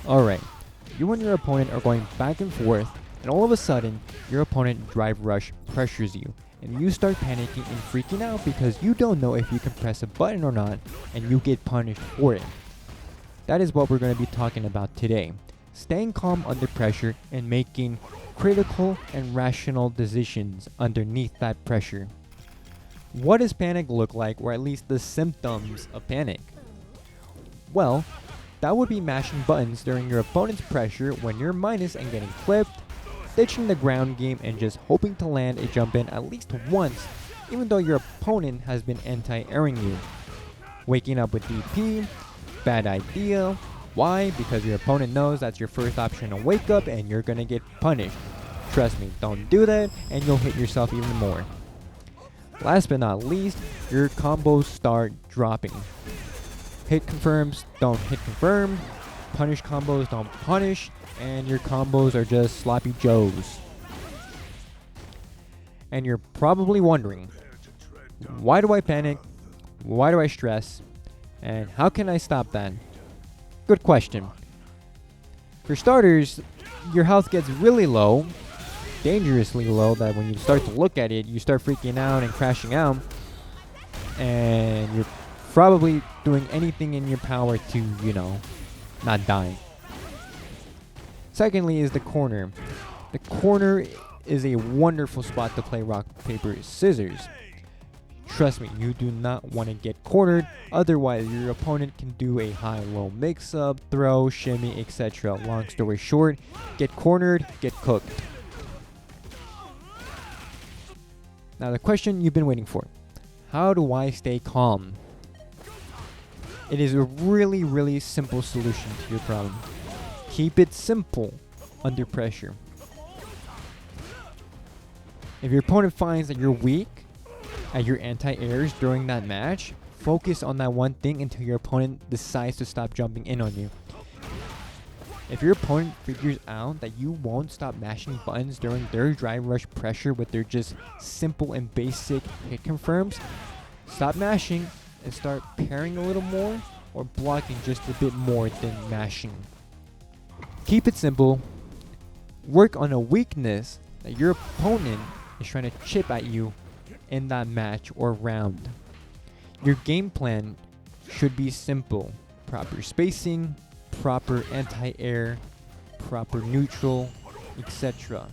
Alright, you and your opponent are going back and forth, and all of a sudden, your opponent drive rush pressures you, and you start panicking and freaking out because you don't know if you can press a button or not, and you get punished for it. That is what we're going to be talking about today. Staying calm under pressure and making critical and rational decisions underneath that pressure. What does panic look like, or at least the symptoms of panic? Well, that would be mashing buttons during your opponent's pressure when you're minus and getting clipped, ditching the ground game and just hoping to land a jump in at least once, even though your opponent has been anti-airing you. Waking up with DP, bad idea. Why? Because your opponent knows that's your first option to wake up and you're gonna get punished. Trust me, don't do that and you'll hit yourself even more. Last but not least, your combos start dropping. Hit confirms don't hit confirm, punish combos don't punish, and your combos are just sloppy joes. And you're probably wondering, why do I panic? Why do I stress? And how can I stop that? Good question. For starters, your health gets really low, dangerously low, that when you start to look at it, you start freaking out and crashing out, and you're probably doing anything in your power to, not die. Secondly is the corner. The corner is a wonderful spot to play rock, paper, scissors. Trust me, you do not want to get cornered, otherwise your opponent can do a high-low mix-up, throw, shimmy, etc. Long story short, get cornered, get cooked. Now the question you've been waiting for. How do I stay calm? It is a really, really simple solution to your problem. Keep it simple under pressure. If your opponent finds that you're weak at your anti-airs during that match, focus on that one thing until your opponent decides to stop jumping in on you. If your opponent figures out that you won't stop mashing buttons during their drive rush pressure with their just simple and basic hit confirms, stop mashing and start parrying a little more or blocking just a bit more than mashing. Keep it simple. Work on a weakness that your opponent is trying to chip at you in that match or round. Your game plan should be simple. Proper spacing, proper anti-air, proper neutral, etc.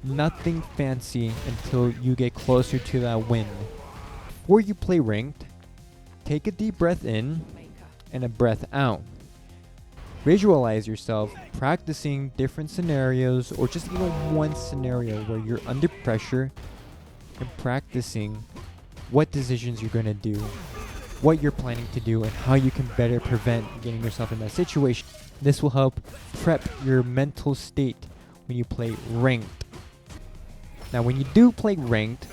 Nothing fancy until you get closer to that win. Before you play ranked, take a deep breath in and a breath out. Visualize yourself practicing different scenarios or just even one scenario where you're under pressure and practicing what decisions you're going to do, what you're planning to do, and how you can better prevent getting yourself in that situation. This will help prep your mental state when you play ranked. Now when you do play ranked,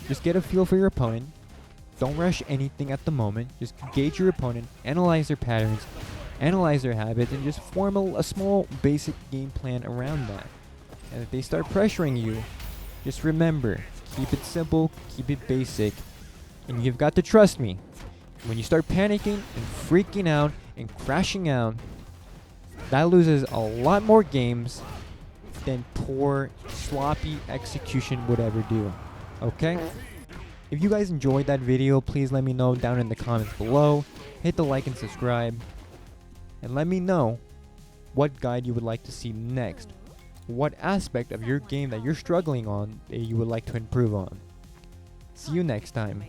just get a feel for your opponent. Don't rush anything at the moment. Just gauge your opponent, analyze their patterns, analyze their habits, and just form a small basic game plan around that. And if they start pressuring you, just remember, keep it simple, keep it basic, and you've got to trust me. When you start panicking and freaking out and crashing out, that loses a lot more games than poor, sloppy execution would ever do. Okay? If you guys enjoyed that video, please let me know down in the comments below. Hit the like and subscribe. And let me know what guide you would like to see next. What aspect of your game that you're struggling on that you would like to improve on. See you next time.